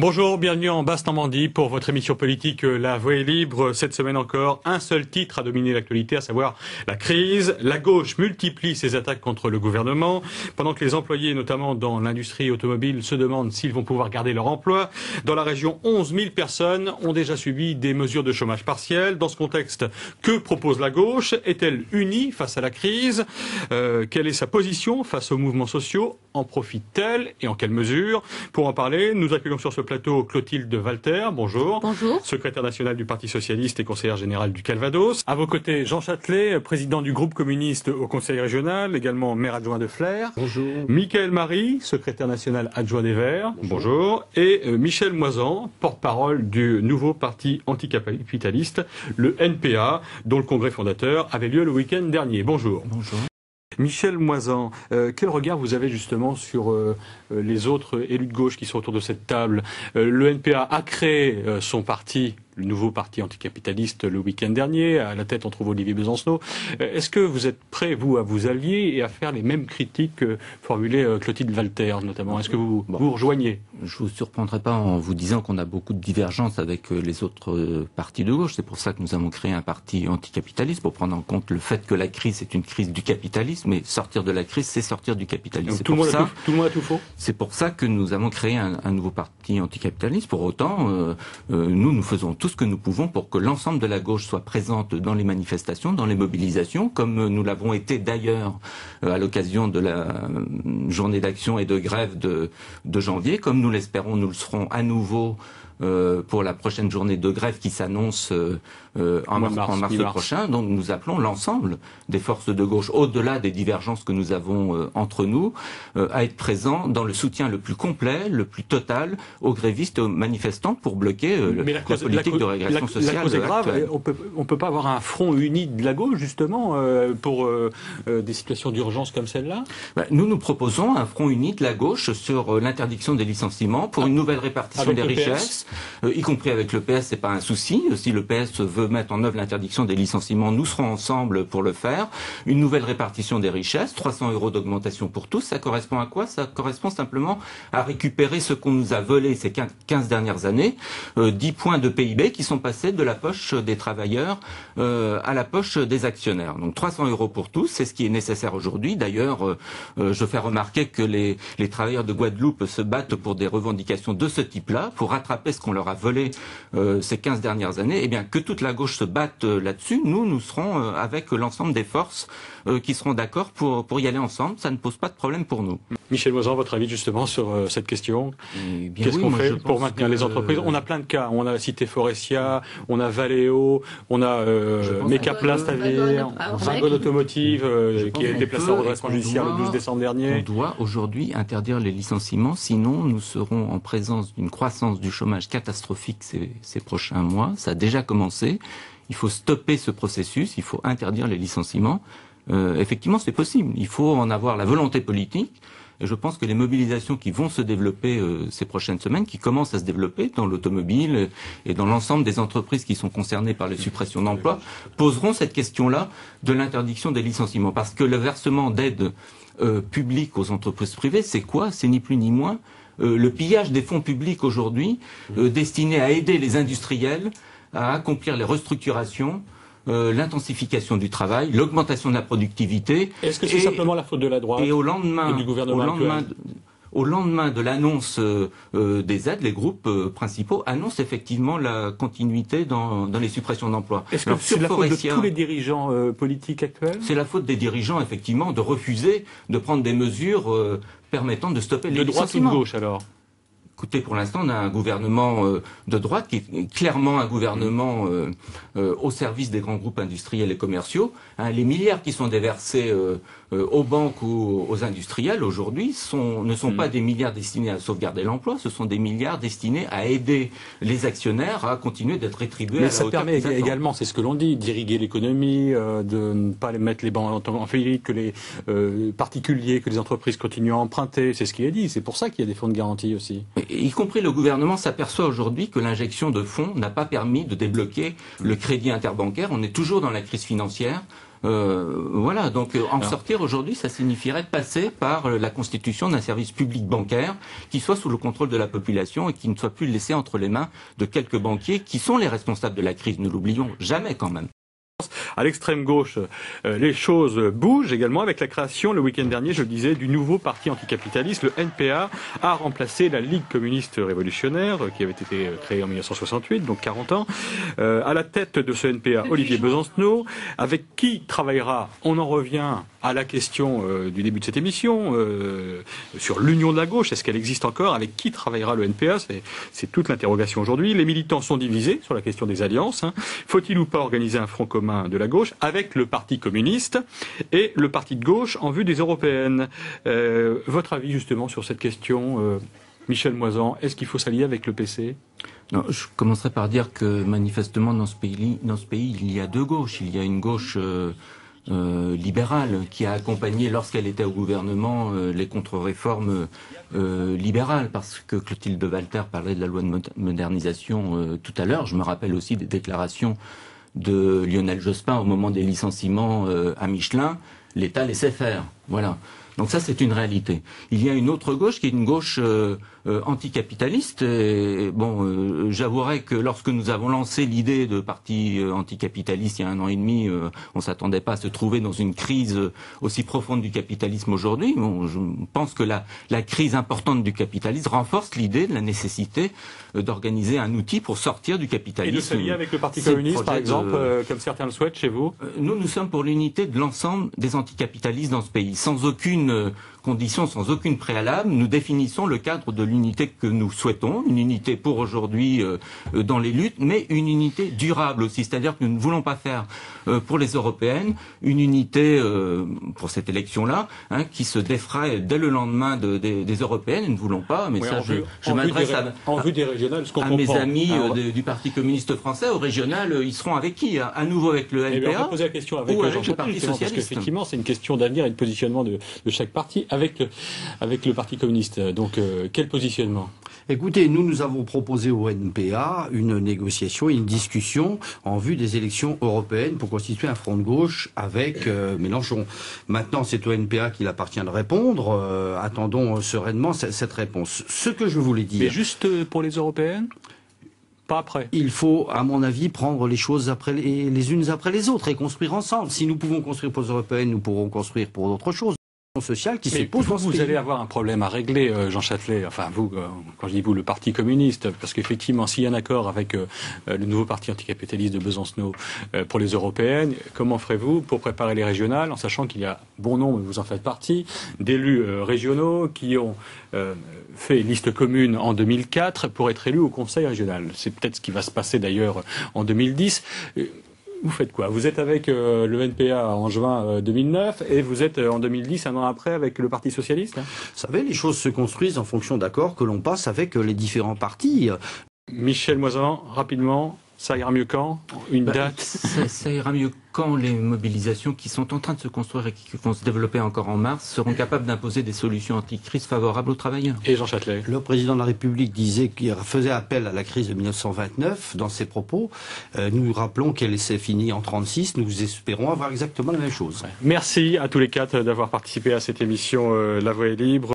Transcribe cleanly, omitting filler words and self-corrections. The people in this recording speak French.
Bonjour, bienvenue en Basse-Normandie pour votre émission politique La Voix est libre. Cette semaine encore, un seul titre a dominé l'actualité, à savoir la crise. La gauche multiplie ses attaques contre le gouvernement, pendant que les employés, notamment dans l'industrie automobile, se demandent s'ils vont pouvoir garder leur emploi. Dans la région, 11 000 personnes ont déjà subi des mesures de chômage partiel. Dans ce contexte, que propose la gauche? Est-elle unie face à la crise? Quelle est sa position face aux mouvements sociaux? En profite-t-elle et en quelle mesure? Pour en parler, nous accueillons sur ce plateau Clotilde Walter. Bonjour. Bonjour. Secrétaire nationale du Parti socialiste et conseillère générale du Calvados. À vos côtés, Jean Châtelet, président du groupe communiste au Conseil régional, également maire adjoint de Flers. Bonjour. Michael Marie, secrétaire national adjoint des Verts. Bonjour. Et Michel Moisan, porte-parole du nouveau parti anticapitaliste, le NPA, dont le congrès fondateur avait lieu le week-end dernier. Bonjour. Bonjour. Michel Moisan, quel regard vous avez justement sur les autres élus de gauche qui sont autour de cette table? Le NPA a créé son parti, le nouveau parti anticapitaliste, le week-end dernier. À la tête, on trouve Olivier Besancenot. Est-ce que vous êtes prêt, vous, à vous allier et à faire les mêmes critiques que formulait Clotilde Walter, notamment? Est-ce que vous rejoignez? Je vous surprendrai pas en vous disant qu'on a beaucoup de divergences avec les autres partis de gauche. C'est pour ça que nous avons créé un parti anticapitaliste, pour prendre en compte le fait que la crise est une crise du capitalisme, mais sortir de la crise, c'est sortir du capitalisme. Tout le monde a tout faux. C'est pour ça que nous avons créé un nouveau parti anticapitaliste. Pour autant, nous faisons tout ce que nous pouvons pour que l'ensemble de la gauche soit présente dans les manifestations, dans les mobilisations, comme nous l'avons été d'ailleurs à l'occasion de la journée d'action et de grève de janvier, comme nous l'espérons, nous le serons à nouveau pour la prochaine journée de grève qui s'annonce en mars prochain. Donc nous appelons l'ensemble des forces de gauche, au-delà des divergences que nous avons entre nous, à être présents dans le soutien le plus complet, le plus total aux grévistes et aux manifestants pour bloquer la politique de régression sociale. La cause est grave. Actuelle. On peut pas avoir un front uni de la gauche, justement, pour des situations d'urgence comme celle-là? Nous proposons un front uni de la gauche sur l'interdiction des licenciements, pour une nouvelle répartition des richesses, y compris avec le PS, c'est pas un souci. Si le PS veut mettre en œuvre l'interdiction des licenciements, nous serons ensemble pour le faire. Une nouvelle répartition des richesses, 300 € d'augmentation pour tous. Ça correspond à quoi? Ça correspond simplement à récupérer ce qu'on nous a volé ces 15 dernières années, 10 points de PIB qui sont passés de la poche des travailleurs à la poche des actionnaires. Donc 300 € pour tous, c'est ce qui est nécessaire aujourd'hui. D'ailleurs, je fais remarquer que les travailleurs de Guadeloupe se battent pour des revendications de ce type-là, pour rattraper ce qu'on leur a volé ces 15 dernières années. Eh bien, que toute la gauche se batte là-dessus, nous serons avec l'ensemble des forces qui seront d'accord pour y aller ensemble. Ça ne pose pas de problème pour nous. Michel Moisan, votre avis justement sur cette question? Qu'est-ce qu'on fait pour maintenir les entreprises? On a plein de cas. On a Cité Forestia, on a Valeo, on a Mecaplast Vagon Automotive qui a été placé en redressement judiciaire le 12 décembre dernier. On doit aujourd'hui interdire les licenciements, sinon nous serons en présence d'une croissance du chômage catastrophique ces prochains mois. Ça a déjà commencé. Il faut stopper ce processus, il faut interdire les licenciements. Effectivement, c'est possible. Il faut en avoir la volonté politique. Et je pense que les mobilisations qui vont se développer ces prochaines semaines, qui commencent à se développer dans l'automobile et dans l'ensemble des entreprises qui sont concernées par les suppressions d'emplois, poseront cette question-là de l'interdiction des licenciements. Parce que le versement d'aide publique aux entreprises privées, c'est quoi? C'est ni plus ni moins le pillage des fonds publics aujourd'hui, destinés à aider les industriels à accomplir les restructurations, l'intensification du travail, l'augmentation de la productivité. Est-ce que c'est simplement la faute de la droite et au lendemain, et du gouvernement au lendemain de l'annonce des aides, les groupes principaux annoncent effectivement la continuité dans les suppressions d'emplois. Est-ce que c'est la faute de tous les dirigeants politiques actuels? C'est la faute des dirigeants, effectivement, de refuser de prendre des mesures permettant de stopper les licenciements. De droite ou de gauche, alors? Écoutez, pour l'instant, on a un gouvernement de droite qui est clairement un gouvernement au service des grands groupes industriels et commerciaux. Les milliards qui sont déversés aux banques ou aux industriels aujourd'hui ne sont pas des milliards destinés à sauvegarder l'emploi, ce sont des milliards destinés à aider les actionnaires à continuer d'être rétribués. Mais ça permet également, c'est ce que l'on dit, d'irriguer l'économie, de ne pas mettre les banques en faillite, que les particuliers, que les entreprises continuent à emprunter. C'est ce qui est dit. C'est pour ça qu'il y a des fonds de garantie aussi. Y compris le gouvernement s'aperçoit aujourd'hui que l'injection de fonds n'a pas permis de débloquer le crédit interbancaire. On est toujours dans la crise financière. Voilà, donc sortir aujourd'hui, ça signifierait de passer par la constitution d'un service public bancaire qui soit sous le contrôle de la population et qui ne soit plus laissé entre les mains de quelques banquiers qui sont les responsables de la crise. Ne l'oublions jamais quand même. À l'extrême gauche, les choses bougent également avec la création, le week-end dernier, je le disais, du nouveau parti anticapitaliste. Le NPA a remplacé la Ligue communiste révolutionnaire, qui avait été créée en 1968, donc 40 ans. À la tête de ce NPA, Olivier Besancenot, avec qui travaillera, on en revient à la question du début de cette émission, sur l'union de la gauche, est-ce qu'elle existe encore? Avec qui travaillera le NPA? C'est toute l'interrogation aujourd'hui. Les militants sont divisés sur la question des alliances. Faut-il ou pas organiser un front commun de la gauche avec le Parti communiste et le Parti de gauche en vue des européennes? Votre avis justement sur cette question, Michel Moisan, est-ce qu'il faut s'allier avec le PC? Non, je commencerai par dire que manifestement dans ce pays, il y a deux gauches. Il y a une gauche libérale qui a accompagné, lorsqu'elle était au gouvernement, les contre-réformes libérales, parce que Clotilde Walter parlait de la loi de modernisation tout à l'heure. Je me rappelle aussi des déclarations de Lionel Jospin au moment des licenciements à Michelin. L'État laissait faire. Voilà. Donc ça, c'est une réalité. Il y a une autre gauche qui est une gauche anticapitaliste. Et, bon, j'avouerai que lorsque nous avons lancé l'idée de parti anticapitaliste il y a 1 an et demi, on s'attendait pas à se trouver dans une crise aussi profonde du capitalisme aujourd'hui. Bon, je pense que la crise importante du capitalisme renforce l'idée de la nécessité d'organiser un outil pour sortir du capitalisme. Et de s'allier avec le Parti communiste, par exemple, comme certains le souhaitent chez vous? Nous sommes pour l'unité de l'ensemble des anticapitalistes dans ce pays, sans aucune condition, sans aucune préalable. Nous définissons le cadre de l'unité que nous souhaitons, une unité pour aujourd'hui dans les luttes, mais une unité durable aussi, c'est-à-dire que nous ne voulons pas faire pour les européennes une unité pour cette élection-là qui se défraie dès le lendemain des européennes. Nous ne voulons pas, mais oui, ça je m'adresse à mes amis du Parti communiste français. Au régional, ils seront avec qui? À nouveau avec le NPA, on va poser la question avec le Parti socialiste, parce qu'effectivement c'est une question d'avenir et de positionnement de chaque parti avec le Parti communiste. Donc quel positionnement? Écoutez, nous avons proposé au NPA une négociation, une discussion en vue des élections européennes pour constituer un front de gauche avec Mélenchon. Maintenant, c'est au NPA qu'il appartient de répondre. Attendons sereinement cette réponse. Ce que je voulais dire... Mais juste pour les européennes ? Pas après. Il faut, à mon avis, prendre les choses les unes après les autres et construire ensemble. Si nous pouvons construire pour les européennes, nous pourrons construire pour d'autres choses sociales qui se posent dans ce pays. Vous allez avoir un problème à régler, Jean Châtelet, enfin vous, quand je dis vous, le Parti communiste, parce qu'effectivement, s'il y a un accord avec le nouveau parti anticapitaliste de Besancenot pour les européennes, comment ferez-vous pour préparer les régionales, en sachant qu'il y a bon nombre, vous en faites partie, d'élus régionaux qui ont fait liste commune en 2004 pour être élus au Conseil régional. C'est peut-être ce qui va se passer d'ailleurs en 2010. Vous faites quoi? Vous êtes avec le NPA en juin 2009 et vous êtes en 2010, 1 an après, avec le Parti socialiste? Vous savez, les choses se construisent en fonction d'accords que l'on passe avec les différents partis. Michel Moisan, rapidement, ça ira mieux quand? Une date? Ça ira mieux quand les mobilisations qui sont en train de se construire et qui vont se développer encore en mars seront capables d'imposer des solutions anti-crise favorables aux travailleurs. Et Jean Châtelet? Le président de la République disait qu'il faisait appel à la crise de 1929 dans ses propos. Nous rappelons qu'elle s'est finie en 1936. Nous espérons avoir exactement la même chose. Merci à tous les quatre d'avoir participé à cette émission La Voix est libre.